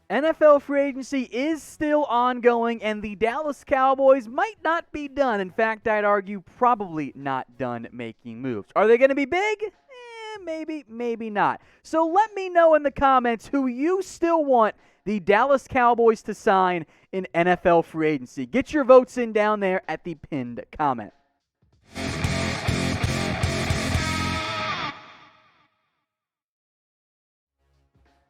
NFL free agency is still ongoing, and the Dallas Cowboys might not be done. In fact, I'd argue probably not done making moves. Are they going to be big? Maybe, maybe not. So let me know in the comments who you still want the Dallas Cowboys to sign in NFL free agency. Get your votes in down there at the pinned comment.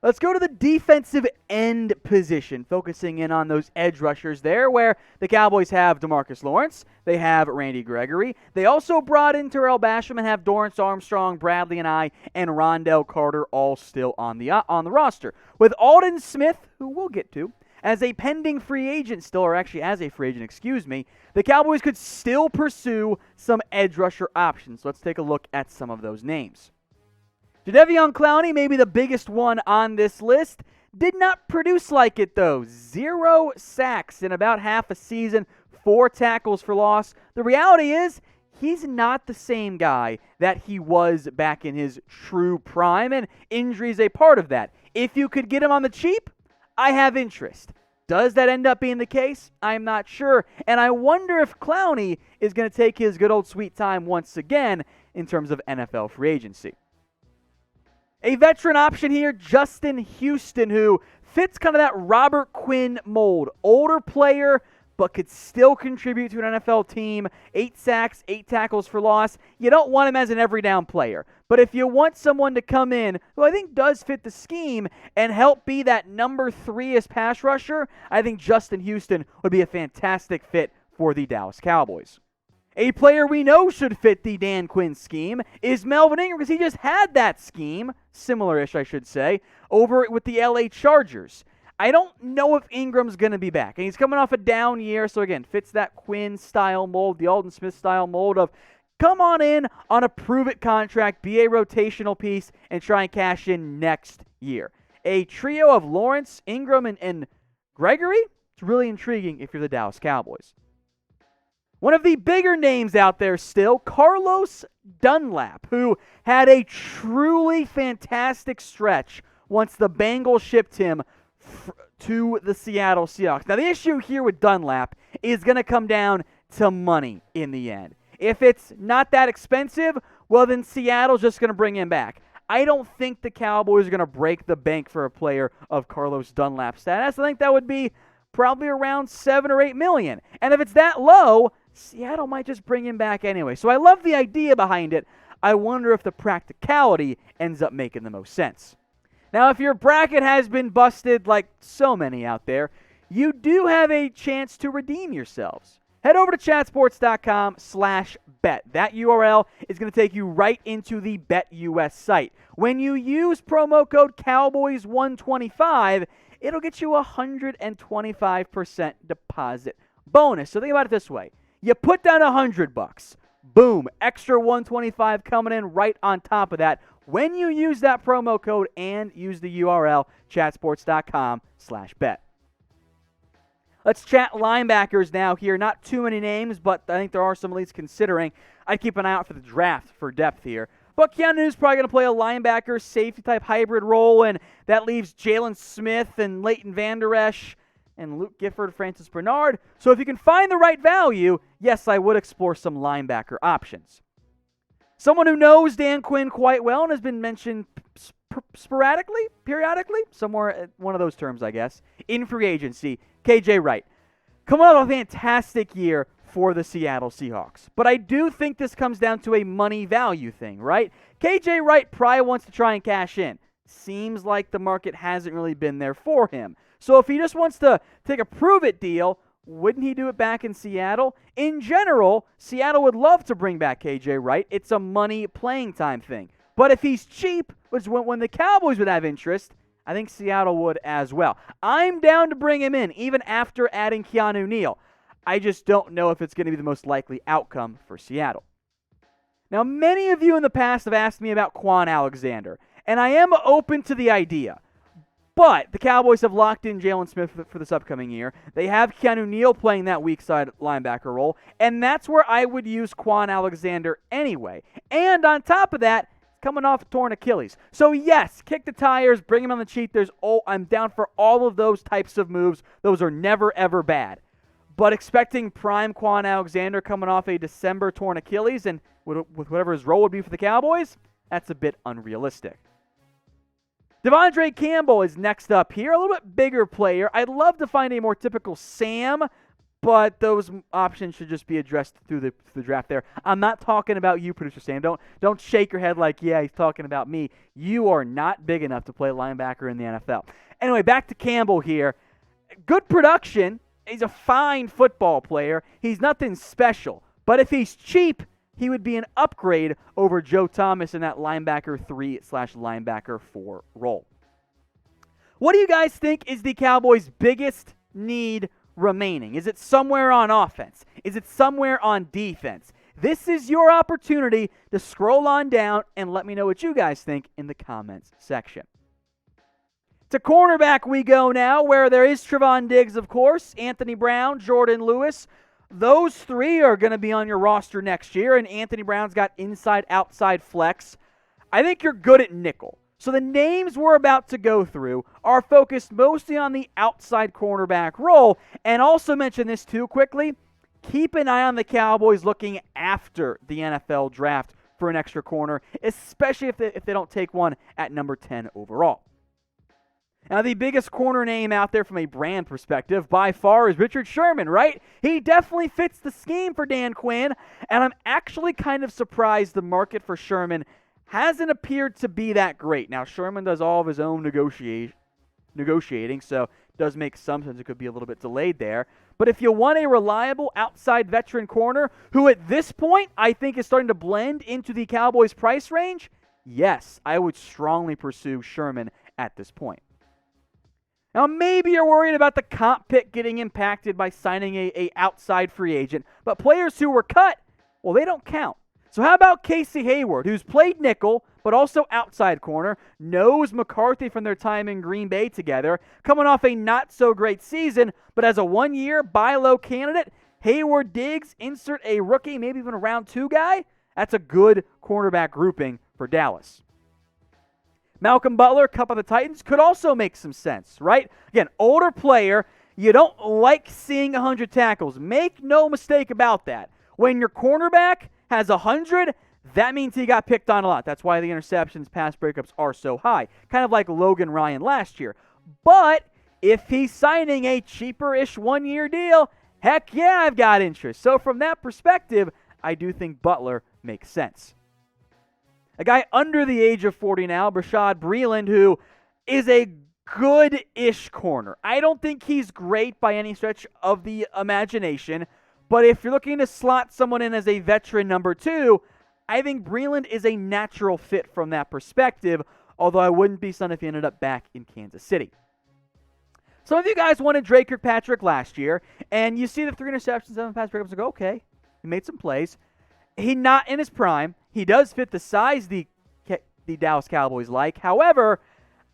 Let's go to the defensive end position, focusing in on those edge rushers there, where the Cowboys have DeMarcus Lawrence, they have Randy Gregory, they also brought in Terrell Basham and have Dorrance Armstrong, Bradley and Rondell Carter all still on the roster. With Aldon Smith, who we'll get to, as a pending free agent still, or actually as a free agent, the Cowboys could still pursue some edge rusher options. Let's take a look at some of those names. Jadeveon Clowney, maybe the biggest one on this list, did not produce like it though. 0 sacks in about half a season, 4 tackles for loss. The reality is, he's not the same guy that he was back in his true prime, and injury is a part of that. If you could get him on the cheap, I have interest. Does that end up being the case? I'm not sure, and I wonder if Clowney is going to take his good old sweet time once again in terms of NFL free agency. A veteran option here, Justin Houston, who fits kind of that Robert Quinn mold. Older player, but could still contribute to an NFL team. 8 sacks, 8 tackles for loss. You don't want him as an every down player. But if you want someone to come in who I think does fit the scheme and help be that number 3-est pass rusher, I think Justin Houston would be a fantastic fit for the Dallas Cowboys. A player we know should fit the Dan Quinn scheme is Melvin Ingram, because he just had that scheme, similar-ish I should say, over with the LA Chargers. I don't know if Ingram's going to be back, and he's coming off a down year, so again, fits that Quinn-style mold, the Aldon Smith-style mold of come on in on a prove-it contract, be a rotational piece, and try and cash in next year. A trio of Lawrence, Ingram, and Gregory, it's really intriguing if you're the Dallas Cowboys. One of the bigger names out there still, Carlos Dunlap, who had a truly fantastic stretch once the Bengals shipped him to the Seattle Seahawks. Now, the issue here with Dunlap is going to come down to money in the end. If it's not that expensive, well, then Seattle's just going to bring him back. I don't think the Cowboys are going to break the bank for a player of Carlos Dunlap's status. I think that would be probably around $7 or $8 million. And if it's that low, Seattle might just bring him back anyway. So I love the idea behind it. I wonder if the practicality ends up making the most sense. Now, if your bracket has been busted like so many out there, you do have a chance to redeem yourselves. Head over to chatsports.com/bet. That URL is going to take you right into the BetUS site. When you use promo code Cowboys125, it'll get you a 125% deposit bonus. So think about it this way. You put down $100, boom, extra 125 coming in right on top of that when you use that promo code and use the URL chatsports.com/bet. Let's chat linebackers now here. Not too many names, but I think there are some at least considering. I'd keep an eye out for the draft for depth here. But Keanu's probably going to play a linebacker, safety-type hybrid role, and that leaves Jalen Smith and Leighton Vander Esch and Luke Gifford, Francis Bernard. So if you can find the right value, yes, I would explore some linebacker options. Someone who knows Dan Quinn quite well and has been mentioned periodically, somewhere one of those terms, I guess, in free agency, KJ Wright. Coming off a fantastic year for the Seattle Seahawks. But I do think this comes down to a money value thing, right? KJ Wright probably wants to try and cash in. Seems like the market hasn't really been there for him. So if he just wants to take a prove-it deal, wouldn't he do it back in Seattle? In general, Seattle would love to bring back KJ Wright. It's a money playing time thing. But if he's cheap, which is when the Cowboys would have interest, I think Seattle would as well. I'm down to bring him in, even after adding Keanu Neal. I just don't know if it's going to be the most likely outcome for Seattle. Now, many of you in the past have asked me about Kwon Alexander, and I am open to the idea. But the Cowboys have locked in Jalen Smith for this upcoming year. They have Keanu Neal playing that weak side linebacker role, and that's where I would use Kwon Alexander anyway. And on top of that, coming off a torn Achilles. So yes, kick the tires, bring him on the cheap. I'm down for all of those types of moves. Those are never, ever bad. But expecting prime Kwon Alexander coming off a December torn Achilles and with whatever his role would be for the Cowboys, that's a bit unrealistic. Devondre Campbell is next up here, a little bit bigger player. I'd love to find a more typical Sam, but those options should just be addressed through the draft there. I'm not talking about you, Producer Sam. Don't shake your head like, yeah, he's talking about me. You are not big enough to play linebacker in the NFL. Anyway, back to Campbell here. Good production. He's a fine football player. He's nothing special. But if he's cheap, he would be an upgrade over Joe Thomas in that linebacker 3/linebacker 4 role. What do you guys think is the Cowboys' biggest need remaining? Is it somewhere on offense? Is it somewhere on defense? This is your opportunity to scroll on down and let me know what you guys think in the comments section. To cornerback we go now, where there is Trevon Diggs, of course, Anthony Brown, Jordan Lewis. Those three are going to be on your roster next year, and Anthony Brown's got inside-outside flex. I think you're good at nickel. So the names we're about to go through are focused mostly on the outside cornerback role. And also mention this too quickly, keep an eye on the Cowboys looking after the NFL draft for an extra corner, especially if they don't take one at number 10 overall. Now, the biggest corner name out there from a brand perspective by far is Richard Sherman, right? He definitely fits the scheme for Dan Quinn, and I'm actually kind of surprised the market for Sherman hasn't appeared to be that great. Now, Sherman does all of his own negotiating, so it does make some sense it could be a little bit delayed there. But if you want a reliable outside veteran corner who at this point I think is starting to blend into the Cowboys' price range, yes, I would strongly pursue Sherman at this point. Now, maybe you're worried about the comp pick getting impacted by signing a outside free agent, but players who were cut, well, they don't count. So how about Casey Hayward, who's played nickel, but also outside corner, knows McCarthy from their time in Green Bay together, coming off a not-so-great season, but as a one-year buy low candidate, Hayward, Diggs, insert a rookie, maybe even a round 2 guy, that's a good cornerback grouping for Dallas. Malcolm Butler, Cup of the Titans, could also make some sense, right? Again, older player, you don't like seeing 100 tackles. Make no mistake about that. When your cornerback has 100, that means he got picked on a lot. That's why the interceptions, pass breakups are so high. Kind of like Logan Ryan last year. But if he's signing a cheaper-ish one-year deal, heck yeah, I've got interest. So from that perspective, I do think Butler makes sense. A guy under the age of 40 now, BASHAUD BREELAND, who is a good-ish corner. I don't think he's great by any stretch of the imagination, but if you're looking to slot someone in as a veteran number 2, I think Breeland is a natural fit from that perspective, although I wouldn't be stunned if he ended up back in Kansas City. Some of you guys wanted KIRKPATRICK last year, and you see the 3 interceptions, 7 pass breakups, and go, okay, he made some plays. He's not in his prime. He does fit the size the Dallas Cowboys like. However,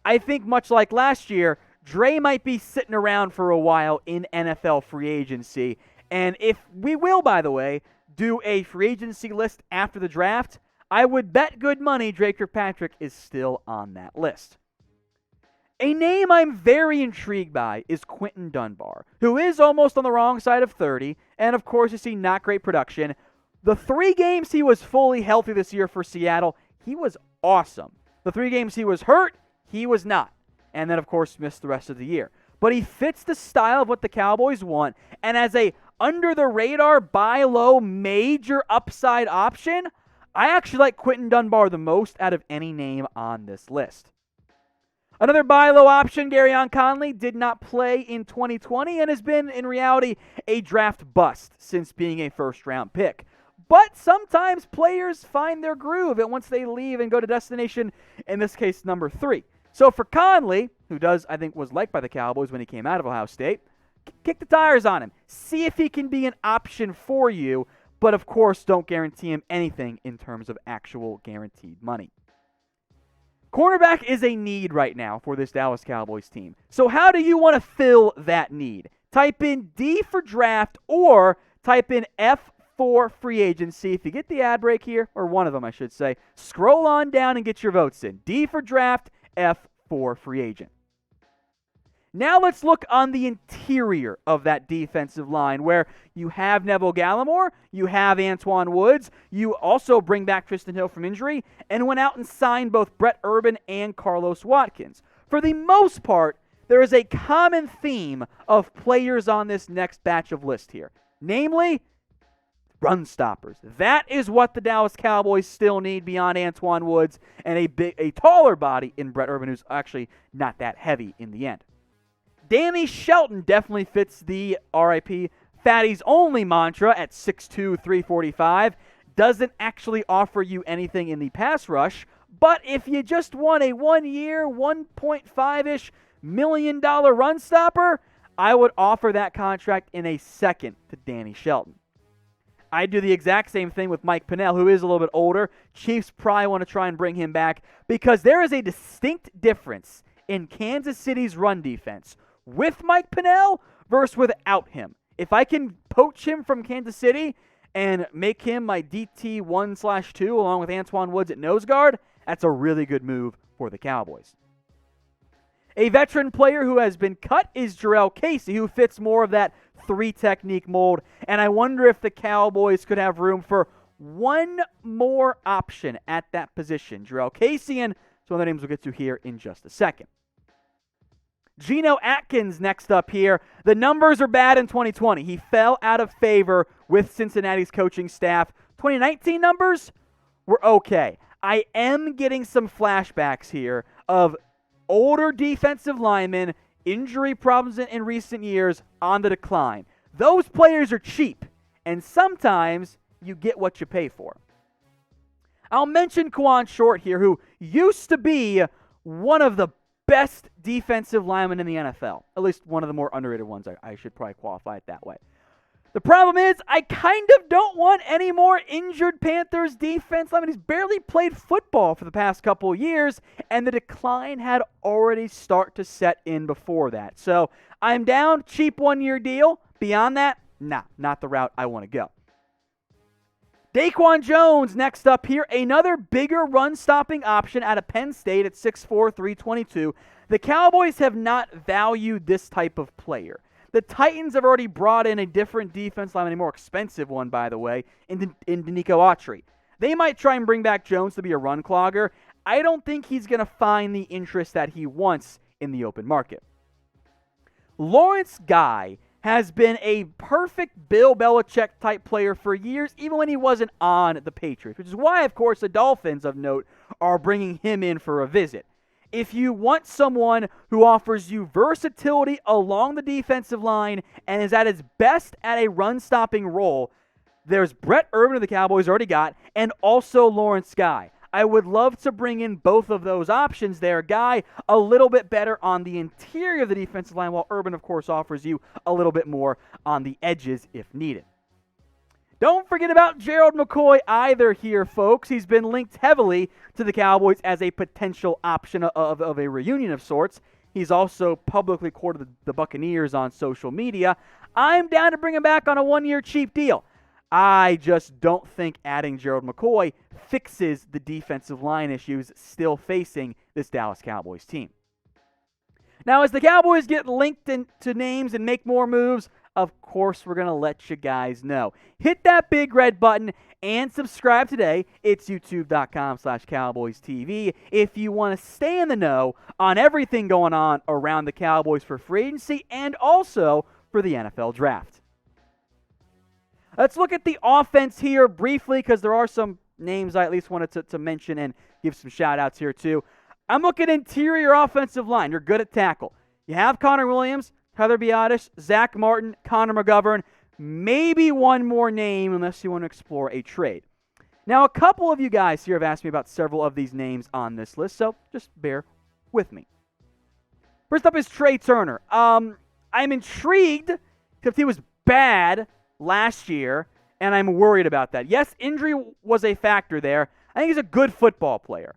I think much like last year, Dre might be sitting around for a while in NFL free agency. And if we will, by the way, do a free agency list after the draft, I would bet good money KIRKPATRICK is still on that list. A name I'm very intrigued by is QUINTON DUNBAR, who is almost on the wrong side of 30, and of course you see not great production. The 3 games he was fully healthy this year for Seattle, he was awesome. The 3 games he was hurt, he was not. And then, of course, missed the rest of the year. But he fits the style of what the Cowboys want. And as a under-the-radar, buy-low, major upside option, I actually like QUINTON DUNBAR the most out of any name on this list. Another buy-low option, GAREON CONLEY, did not play in 2020 and has been, in reality, a draft bust since being a first-round pick. But sometimes players find their groove, and once they leave and go to destination, in this case, number 3. So for Conley, who I think was liked by the Cowboys when he came out of Ohio State, kick the tires on him. See if he can be an option for you, but of course don't guarantee him anything in terms of actual guaranteed money. Cornerback is a need right now for this Dallas Cowboys team. So how do you want to fill that need? Type in D for draft or type in F for free agency. If you get the ad break here, or one of them I should say, scroll on down and get your votes in. D for draft, F for free agent. Now let's look on the interior of that defensive line where you have Neville Gallimore, you have Antoine Woods, you also bring back Tristan Hill from injury, and went out and signed both Brett Urban and Carlos Watkins. For the most part, there is a common theme of players on this next batch of list here. Namely, run stoppers. That is what the Dallas Cowboys still need beyond Antoine Woods and a taller body in Brett Urban, who's actually not that heavy in the end. Danny Shelton definitely fits the RIP Fatty's only mantra at 6'2", 345. Doesn't actually offer you anything in the pass rush, but if you just want a 1 year, $1.5-ish million run stopper, I would offer that contract in a second to Danny Shelton. I do the exact same thing with Mike Pennel, who is a little bit older. Chiefs probably want to try and bring him back because there is a distinct difference in Kansas City's run defense with Mike Pennel versus without him. If I can poach him from Kansas City and make him my DT1/2 along with Antoine Woods at nose guard, that's a really good move for the Cowboys. A veteran player who has been cut is Jurrell Casey, who fits more of that 3-technique mold, and I wonder if the Cowboys could have room for one more option at that position. Jurrell Casey and some other names we'll get to here in just a second. Geno Atkins next up here. The numbers are bad in 2020. He fell out of favor with Cincinnati's coaching staff. 2019 numbers were okay. I am getting some flashbacks here of older defensive linemen, injury problems in recent years on the decline. Those players are cheap, and sometimes you get what you pay for. I'll mention KWON Short here, who used to be one of the best defensive linemen in the NFL. At least one of the more underrated ones. I should probably qualify it that way. The problem is, I kind of don't want any more injured Panthers defense linemen. He's barely played football for the past couple of years, and the decline had already started to set in before that. So I'm down, cheap 1-year deal. Beyond that, nah, not the route I want to go. DAQUAN Jones next up here, another bigger run-stopping option out of Penn State at 6'4", 322. The Cowboys have not valued this type of player. The Titans have already brought in a different defense lineman, a more expensive one, by the way, in Denico Autry. They might try and bring back Jones to be a run clogger. I don't think he's going to find the interest that he wants in the open market. Lawrence Guy has been a perfect Bill Belichick-type player for years, even when he wasn't on the Patriots, which is why, of course, the Dolphins, of note, are bringing him in for a visit. If you want someone who offers you versatility along the defensive line and is at his best at a run-stopping role, there's Brett Urban, who the Cowboys already got, and also Lawrence Guy. I would love to bring in both of those options there. Guy, a little bit better on the interior of the defensive line, while Urban, of course, offers you a little bit more on the edges if needed. Don't forget about Gerald McCoy either here, folks. He's been linked heavily to the Cowboys as a potential option of a reunion of sorts. He's also publicly courted the Buccaneers on social media. I'm down to bring him back on a 1-year cheap deal. I just don't think adding Gerald McCoy fixes the defensive line issues still facing this Dallas Cowboys team. Now, as the Cowboys get linked into names and make more moves, of course, we're going to let you guys know. Hit that big red button and subscribe today. It's youtube.com/CowboysTV if you want to stay in the know on everything going on around the Cowboys for free agency and also for the NFL draft. Let's look at the offense here briefly because there are some names I at least wanted to mention and give some shout-outs here too. I'm looking interior offensive line. You're good at tackle. You have Connor Williams, Heather Biotis, Zach Martin, Connor McGovern, maybe one more name unless you want to explore a trade. Now, a couple of you guys here have asked me about several of these names on this list, so just bear with me. First up is Trey Turner. I'm intrigued because he was bad last year, and I'm worried about that. Yes, injury was a factor there. I think he's a good football player.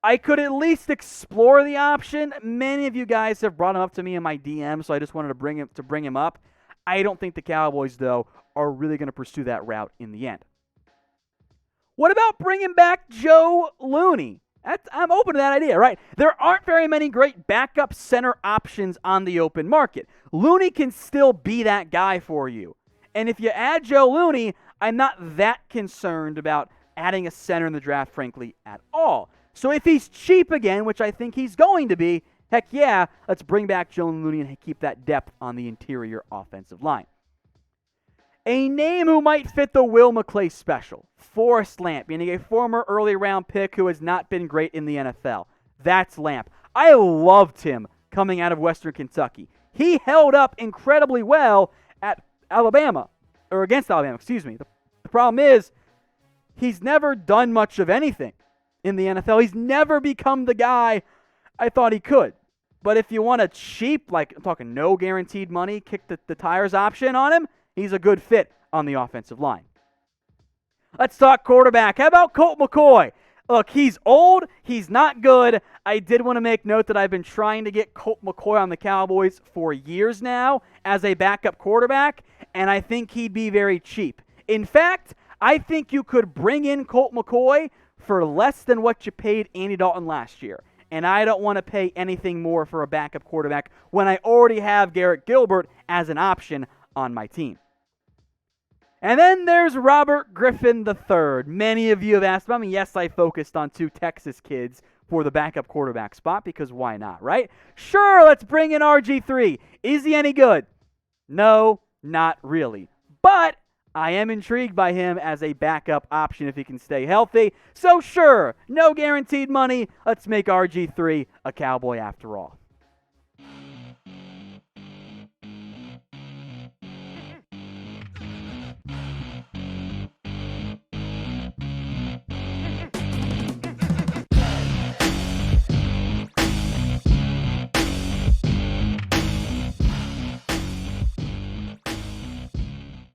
I could at least explore the option. Many of you guys have brought him up to me in my DM, so I just wanted to bring him up. I don't think the Cowboys, though, are really going to pursue that route in the end. What about bringing back Joe Looney? I'm open to that idea, right? There aren't very many great backup center options on the open market. Looney can still be that guy for you. And if you add Joe Looney, I'm not that concerned about adding a center in the draft, frankly, at all. So if he's cheap again, which I think he's going to be, heck yeah, let's bring back Joe Looney and keep that depth on the interior offensive line. A name who might fit the Will McClay special, Forrest Lamp, meaning a former early round pick who has not been great in the NFL. That's Lamp. I loved him coming out of Western Kentucky. He held up incredibly well at Alabama, or against Alabama, excuse me. The problem is, he's never done much of anything in the NFL. He's never become the guy I thought he could. But if you want a cheap, like I'm talking no guaranteed money, kick the tires option on him, he's a good fit on the offensive line. Let's talk quarterback. How about Colt McCoy? Look, he's old. He's not good. I did want to make note that I've been trying to get Colt McCoy on the Cowboys for years now as a backup quarterback, and I think he'd be very cheap. In fact, I think you could bring in Colt McCoy for less than what you paid Andy Dalton last year. And I don't want to pay anything more for a backup quarterback when I already have Garrett Gilbert as an option on my team. And then there's Robert Griffin III. Many of you have asked about me. Yes, I focused on 2 Texas kids for the backup quarterback spot because why not, right? Sure, let's bring in RG3. Is he any good? No, not really. But I am intrigued by him as a backup option if he can stay healthy. So sure, no guaranteed money. Let's make RG3 a Cowboy after all.